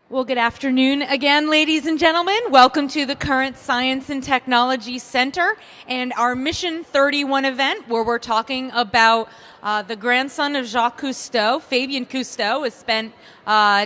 Well, good afternoon again, ladies and gentlemen. Welcome to the Current Science and Technology Center and our Mission 31 event, where we're talking about the grandson of Jacques Cousteau, Fabien Cousteau, has spent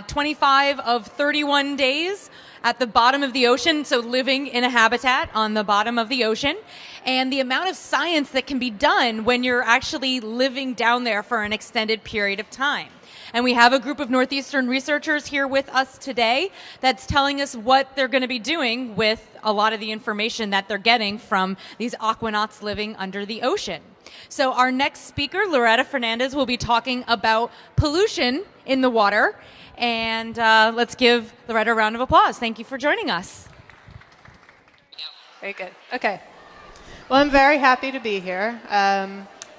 25 of 31 days at the bottom of the ocean, so living in a habitat on the bottom of the ocean, and the amount of science that can be done when you're actually living down there for an extended period of time. And we have a group of Northeastern researchers here with us today that's telling us what they're going to be doing with a lot of the information that they're getting from these aquanauts living under the ocean. So our next speaker, Loretta Fernandez, will be talking about pollution in the water. And let's give Loretta a round of applause. Thank you for joining us. Very good. Okay. Well, I'm very happy to be here.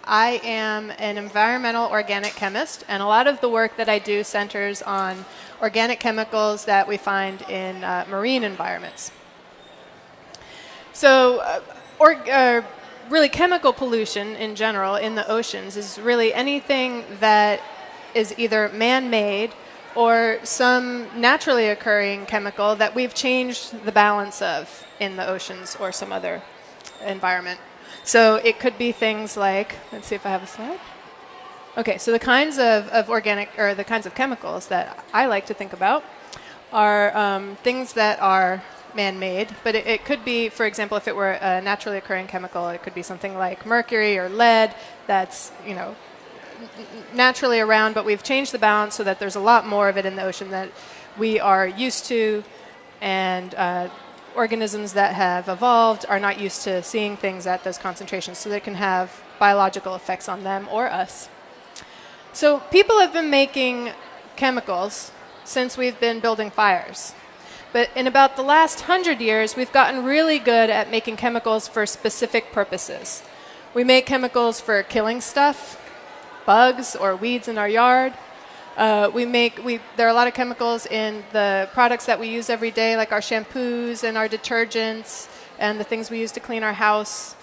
I am an environmental organic chemist, and a lot of the work that I do centers on organic chemicals that we find in marine environments. So really chemical pollution in general in the oceans is really anything that is either man-made or some naturally occurring chemical that we've changed the balance of in the oceans or some other environment. So it could be things like, let's see if I have a slide. Okay, so the kinds of organic, or the kinds of chemicals that I like to think about are things that are man-made, but it could be, for example, if it were a naturally occurring chemical, it could be something like mercury or lead that's, naturally around, but we've changed the balance so that there's a lot more of it in the ocean that we are used to, and organisms that have evolved are not used to seeing things at those concentrations, so they can have biological effects on them or us. So people have been making chemicals since we've been building fires. But in about the last 100 years, we've gotten really good at making chemicals for specific purposes. We make chemicals for killing stuff, bugs or weeds in our yard. There are a lot of chemicals in the products that we use every day, like our shampoos and our detergents and the things we use to clean our house.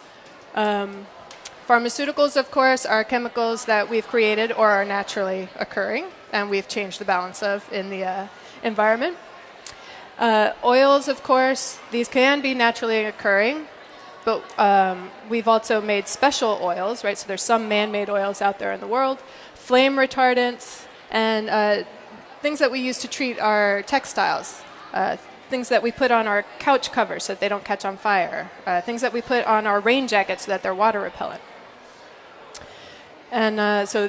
Pharmaceuticals, of course, are chemicals that we've created or are naturally occurring, and we've changed the balance of in the environment. Oils, of course, these can be naturally occurring, but we've also made special oils, right? So there's some man-made oils out there in the world. Flame retardants, and things that we use to treat our textiles, things that we put on our couch covers so that they don't catch on fire, things that we put on our rain jackets so that they're water repellent. And so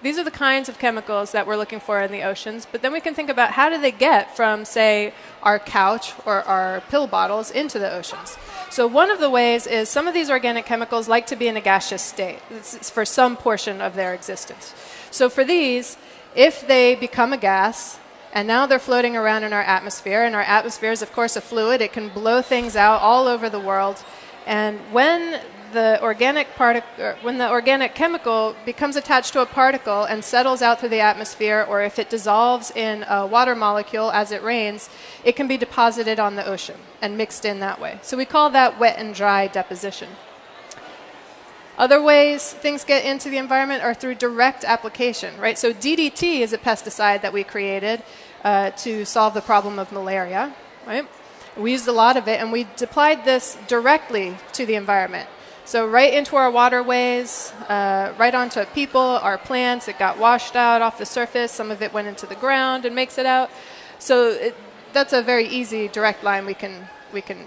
these are the kinds of chemicals that we're looking for in the oceans, but then we can think about how do they get from, say, our couch or our pill bottles into the oceans. So one of the ways is some of these organic chemicals like to be in a gaseous state. It's for some portion of their existence. So for these, if they become a gas, and now they're floating around in our atmosphere, and our atmosphere is, of course, a fluid. It can blow things out all over the world. And when the organic chemical becomes attached to a particle and settles out through the atmosphere, or if it dissolves in a water molecule as it rains, it can be deposited on the ocean and mixed in that way. So we call that wet and dry deposition. Other ways things get into the environment are through direct application, right? So DDT is a pesticide that we created to solve the problem of malaria, right? We used a lot of it, and we applied this directly to the environment. So right into our waterways, right onto people, our plants. It got washed out off the surface. Some of it went into the ground and makes it out. So that's a very easy direct line we can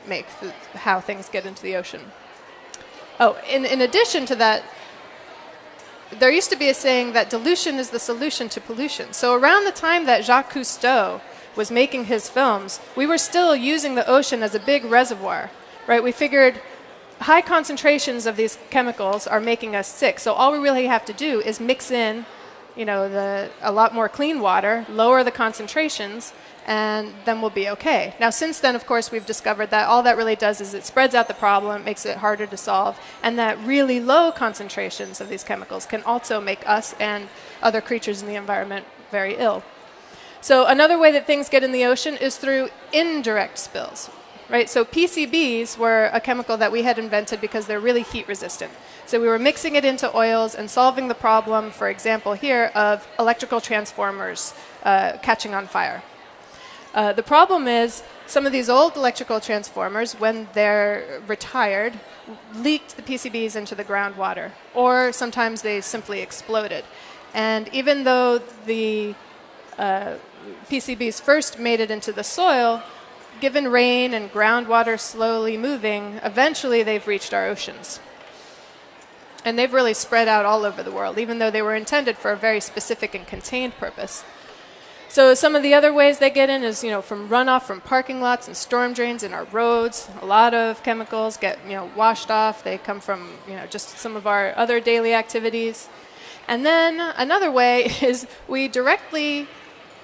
make how things get into the ocean. Oh, in addition to that, there used to be a saying that dilution is the solution to pollution. So around the time that Jacques Cousteau was making his films, we were still using the ocean as a big reservoir, right? We figured high concentrations of these chemicals are making us sick, so all we really have to do is mix in, a lot more clean water, lower the concentrations, and then we'll be okay. Now, since then, of course, we've discovered that all that really does is it spreads out the problem, makes it harder to solve, and that really low concentrations of these chemicals can also make us and other creatures in the environment very ill. So another way that things get in the ocean is through indirect spills, right? So PCBs were a chemical that we had invented because they're really heat resistant. So we were mixing it into oils and solving the problem, for example, here, of electrical transformers catching on fire. The problem is some of these old electrical transformers, when they're retired, leaked the PCBs into the groundwater, or sometimes they simply exploded. And even though the PCBs first made it into the soil, given rain and groundwater slowly moving, eventually they've reached our oceans. And they've really spread out all over the world, even though they were intended for a very specific and contained purpose. So some of the other ways they get in is, from runoff from parking lots and storm drains in our roads. A lot of chemicals get, washed off. They come from, just some of our other daily activities. And then another way is we directly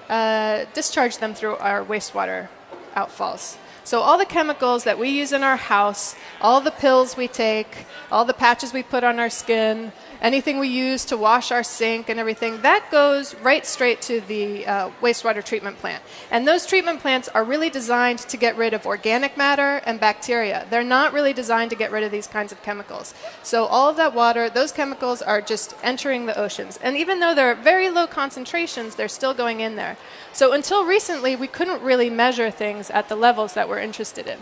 discharge them through our wastewater outfalls. So all the chemicals that we use in our house, all the pills we take, all the patches we put on our skin, anything we use to wash our sink and everything, that goes right straight to the wastewater treatment plant. And those treatment plants are really designed to get rid of organic matter and bacteria. They're not really designed to get rid of these kinds of chemicals. So all of that water, those chemicals are just entering the oceans. And even though they're at very low concentrations, they're still going in there. So until recently, we couldn't really measure things at the levels that we're interested in.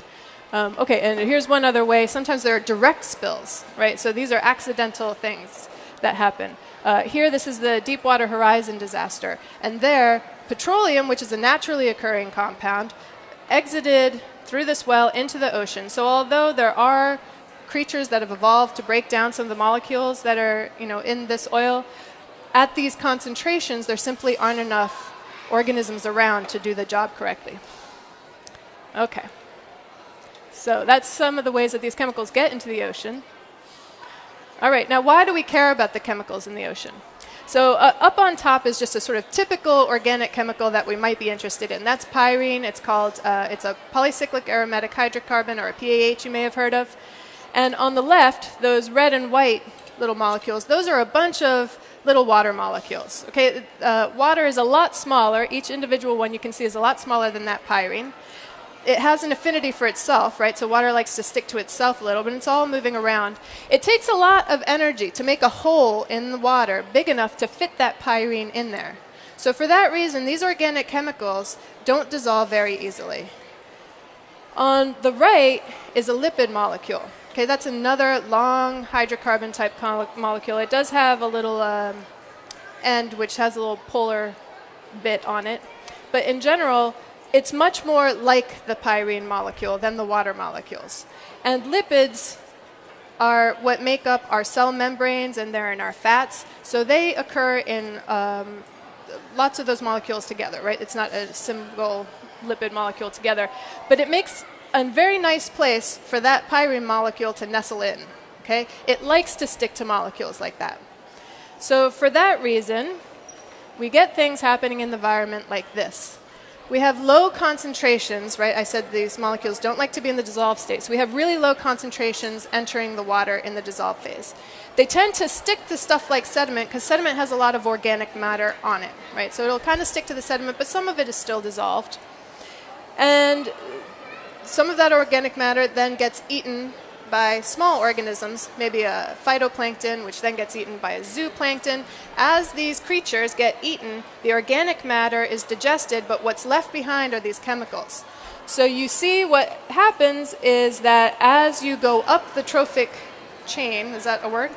Okay, and here's one other way. Sometimes there are direct spills, right? So these are accidental things that happen. Here, this is the Deepwater Horizon disaster. And there, petroleum, which is a naturally occurring compound, exited through this well into the ocean. So although there are creatures that have evolved to break down some of the molecules that are, in this oil, at these concentrations, there simply aren't enough organisms around to do the job correctly. Okay. So that's some of the ways that these chemicals get into the ocean. All right, now why do we care about the chemicals in the ocean? So up on top is just a sort of typical organic chemical that we might be interested in. That's pyrene. It's called, it's a polycyclic aromatic hydrocarbon, or a PAH you may have heard of. And on the left, those red and white little molecules, those are a bunch of little water molecules. Okay, water is a lot smaller. Each individual one you can see is a lot smaller than that pyrene. It has an affinity for itself, right? So water likes to stick to itself a little, but it's all moving around. It takes a lot of energy to make a hole in the water big enough to fit that pyrene in there. So for that reason, these organic chemicals don't dissolve very easily. On the right is a lipid molecule. Okay, that's another long hydrocarbon type molecule. It does have a little end which has a little polar bit on it. But in general, it's much more like the pyrene molecule than the water molecules. And lipids are what make up our cell membranes, and they're in our fats. So they occur in lots of those molecules together, right? It's not a single lipid molecule together. But it makes a very nice place for that pyrene molecule to nestle in. Okay? It likes to stick to molecules like that. So for that reason, we get things happening in the environment like this. We have low concentrations, right? I said these molecules don't like to be in the dissolved state. So we have really low concentrations entering the water in the dissolved phase. They tend to stick to stuff like sediment because sediment has a lot of organic matter on it, right? So it'll kind of stick to the sediment, but some of it is still dissolved. And some of that organic matter then gets eaten by small organisms, maybe a phytoplankton, which then gets eaten by a zooplankton. As these creatures get eaten, the organic matter is digested, but what's left behind are these chemicals. So you see what happens is that as you go up the trophic chain, is that a word?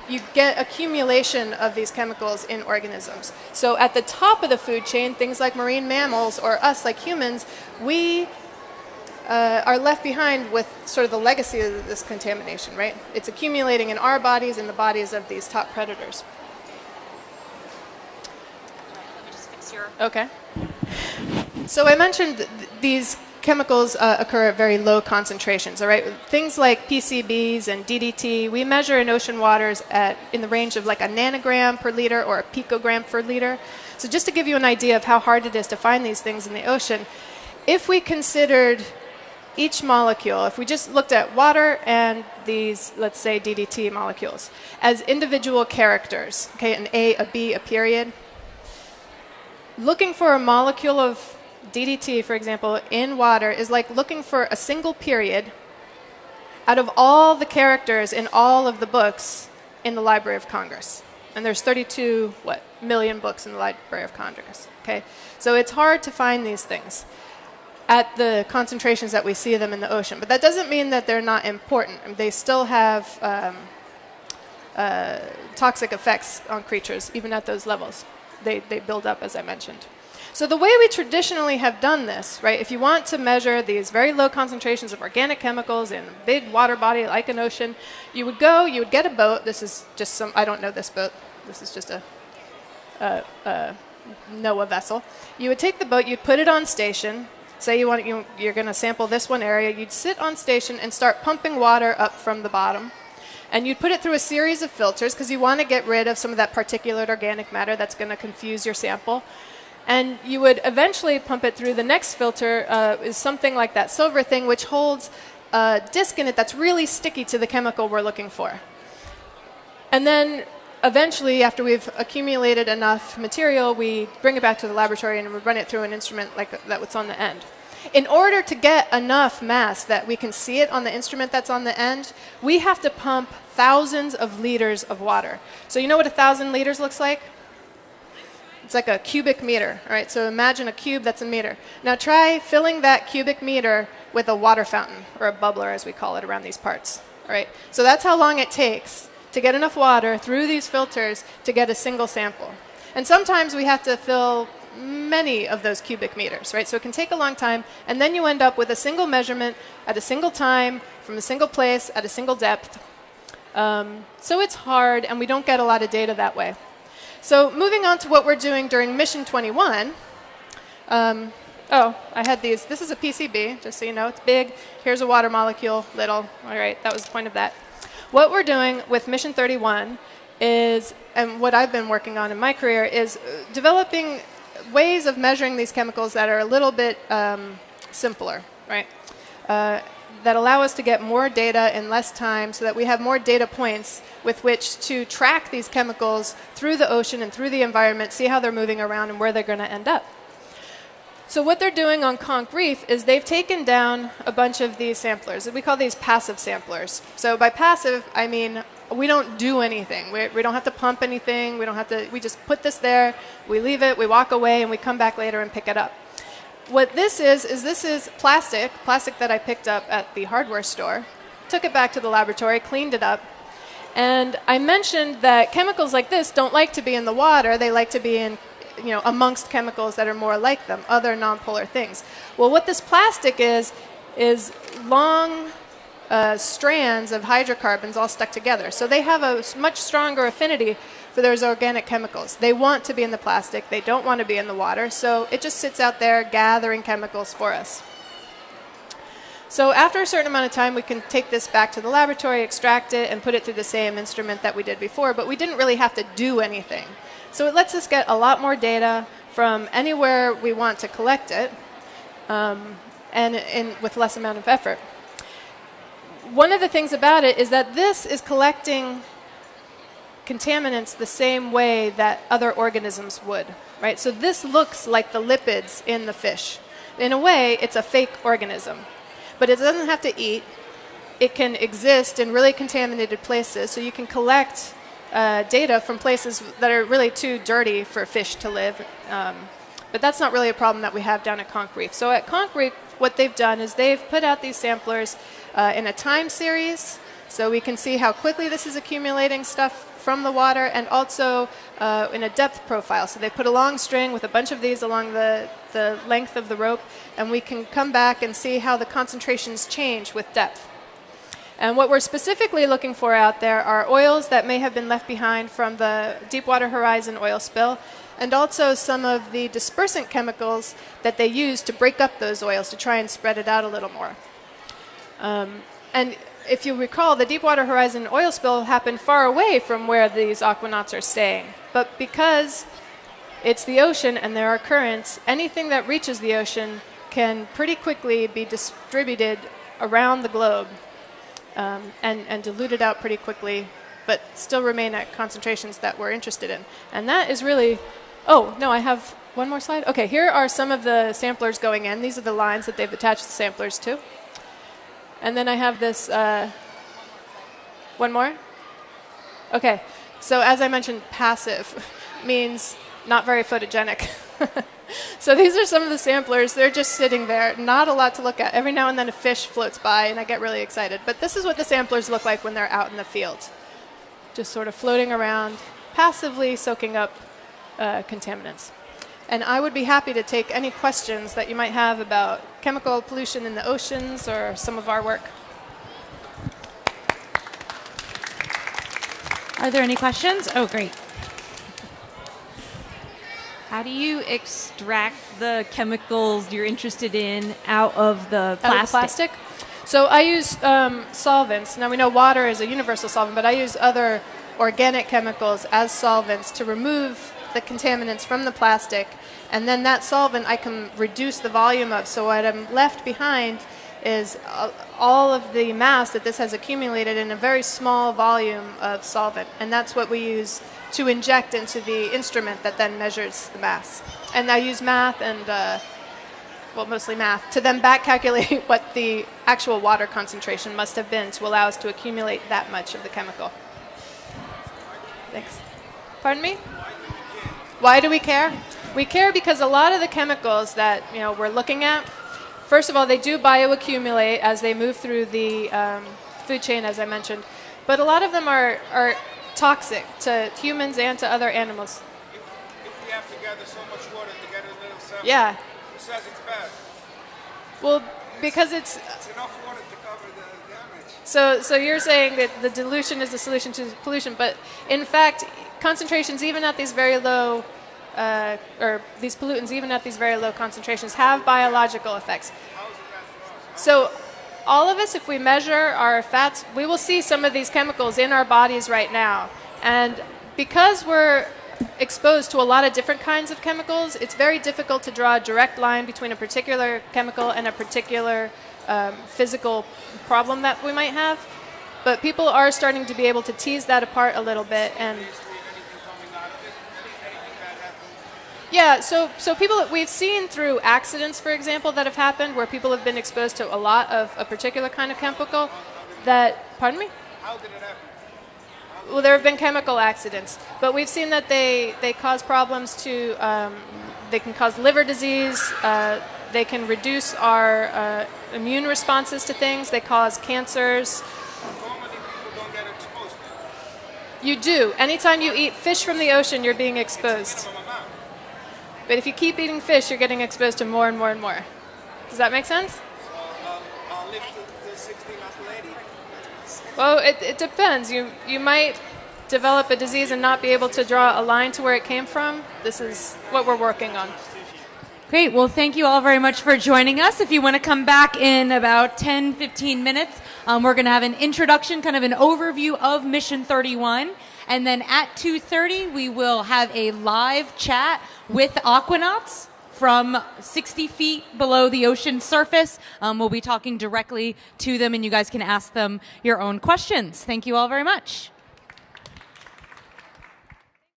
You get accumulation of these chemicals in organisms. So at the top of the food chain, things like marine mammals or us like humans, we are left behind with sort of the legacy of this contamination, right? It's accumulating in our bodies and the bodies of these top predators. Let me just fix your... Okay. So I mentioned these chemicals occur at very low concentrations, all right? Things like PCBs and DDT, we measure in ocean waters in the range of like a nanogram per liter or a picogram per liter. So just to give you an idea of how hard it is to find these things in the ocean, if we considered each molecule, if we just looked at water and these, let's say, DDT molecules, as individual characters, okay, an A, a B, a period, looking for a molecule of DDT, for example, in water is like looking for a single period out of all the characters in all of the books in the Library of Congress. And there's 32, million books in the Library of Congress. Okay? So it's hard to find these things at the concentrations that we see them in the ocean. But that doesn't mean that they're not important. They still have toxic effects on creatures, even at those levels. They build up, as I mentioned. So the way we traditionally have done this, right, if you want to measure these very low concentrations of organic chemicals in a big water body like an ocean, you would get a boat. This is just I don't know this boat. This is just a NOAA vessel. You would take the boat, you'd put it on station. Say you're going to sample this one area. You'd sit on station and start pumping water up from the bottom. And you'd put it through a series of filters because you want to get rid of some of that particulate organic matter that's going to confuse your sample. And you would eventually pump it through the next filter, is something like that silver thing, which holds a disc in it that's really sticky to the chemical we're looking for. And then eventually, after we've accumulated enough material, we bring it back to the laboratory and we run it through an instrument like that what's on the end. In order to get enough mass that we can see it on the instrument that's on the end, we have to pump thousands of liters of water. So you know what 1,000 liters looks like? It's like a cubic meter, all right? So imagine a cube that's a meter. Now try filling that cubic meter with a water fountain, or a bubbler as we call it around these parts, all right? So that's how long it takes to get enough water through these filters to get a single sample. And sometimes we have to fill many of those cubic meters, right? So it can take a long time, and then you end up with a single measurement at a single time, from a single place, at a single depth. So it's hard, and we don't get a lot of data that way. So moving on to what we're doing during Mission 21. I had these. This is a PCB, just so you know. It's big. Here's a water molecule, little. All right, that was the point of that. What we're doing with Mission 31 is, and what I've been working on in my career, is developing ways of measuring these chemicals that are a little bit simpler, right? That allow us to get more data in less time so that we have more data points with which to track these chemicals through the ocean and through the environment, see how they're moving around and where they're going to end up. So what they're doing on Conch Reef is they've taken down a bunch of these samplers. We call these passive samplers. So by passive, I mean we don't do anything. We don't have to pump anything. We just put this there, we leave it, we walk away, and we come back later and pick it up. What this is plastic that I picked up at the hardware store, took it back to the laboratory, cleaned it up, and I mentioned that chemicals like this don't like to be in the water. They like to be in, amongst chemicals that are more like them, other nonpolar things. Well, what this plastic is long strands of hydrocarbons all stuck together. So they have a much stronger affinity for those organic chemicals. They want to be in the plastic. They don't want to be in the water. So it just sits out there gathering chemicals for us. So after a certain amount of time, we can take this back to the laboratory, extract it, and put it through the same instrument that we did before. But we didn't really have to do anything. So it lets us get a lot more data from anywhere we want to collect it, and with less amount of effort. One of the things about it is that this is collecting contaminants the same way that other organisms would, right? So this looks like the lipids in the fish. In a way, it's a fake organism, but it doesn't have to eat. It can exist in really contaminated places, so you can collect data from places that are really too dirty for fish to live. But that's not really a problem that we have down at Conch Reef. So at Conch Reef, what they've done is they've put out these samplers in a time series, so we can see how quickly this is accumulating stuff from the water, and also in a depth profile. So they put a long string with a bunch of these along the length of the rope, and we can come back and see how the concentrations change with depth. And what we're specifically looking for out there are oils that may have been left behind from the Deepwater Horizon oil spill, and also some of the dispersant chemicals that they use to break up those oils to try and spread it out a little more. And if you recall, the Deepwater Horizon oil spill happened far away from where these aquanauts are staying. But because it's the ocean and there are currents, anything that reaches the ocean can pretty quickly be distributed around the globe and diluted out pretty quickly, but still remain at concentrations that we're interested in. And that is really... Oh, no, I have one more slide. Okay, here are some of the samplers going in. These are the lines that they've attached the samplers to. And then I have this, one more? Okay, so as I mentioned, passive. means not very photogenic. So these are some of the samplers. They're just sitting there, not a lot to look at. Every now and then a fish floats by and I get really excited. But this is what the samplers look like when they're out in the field. Just sort of floating around, passively soaking up contaminants. And I would be happy to take any questions that you might have about chemical pollution in the oceans or some of our work. Are there any questions? Oh, great. How do you extract the chemicals you're interested in out of the plastic? Out of the plastic? So I use solvents. Now we know water is a universal solvent, but I use other organic chemicals as solvents to remove the contaminants from the plastic. And then that solvent I can reduce the volume of. So what I'm left behind is all of the mass that this has accumulated in a very small volume of solvent. And that's what we use to inject into the instrument that then measures the mass. And I use math and, well, mostly math, to then back calculate what the actual water concentration must have been to allow us to accumulate that much of the chemical. Thanks. Pardon me? Why do we care? We care because a lot of the chemicals that we're looking at, first of all, they do bioaccumulate as they move through the food chain, as I mentioned. But a lot of them are toxic to humans and to other animals. If we have to gather so much water to get a little sample, yeah. who says it's bad? Well, because it's enough water to cover the damage. So you're saying that the dilution is the solution to pollution, but in fact, concentrations even at these very low, or these pollutants even at these very low concentrations have biological effects. How is it bad for us? So all of us, if we measure our fats, we will see some of these chemicals in our bodies right now. And because we're exposed to a lot of different kinds of chemicals, it's very difficult to draw a direct line between a particular chemical and a particular physical problem that we might have. But people are starting to be able to tease that apart a little bit. And yeah, so people, we've seen through accidents, for example, that have happened where people have been exposed to a lot of a particular kind of chemical that, pardon me? How did it happen? Well, there have been chemical accidents, but we've seen that they cause problems to, they can cause liver disease, they can reduce our immune responses to things, they cause cancers. Normally people don't get exposed. You do. Anytime you eat fish from the ocean, you're being exposed. But if you keep eating fish, you're getting exposed to more and more and more. Does that make sense? So I'll live to 60 like a lady. Well, it depends. You might develop a disease and not be able to draw a line to where it came from. This is what we're working on. Great. Well, thank you all very much for joining us. If you want to come back in about 10, 15 minutes, we're going to have an introduction, kind of an overview of Mission 31. And then at 2:30, we will have a live chat with aquanauts from 60 feet below the ocean surface. We'll be talking directly to them, and you guys can ask them your own questions. Thank you all very much.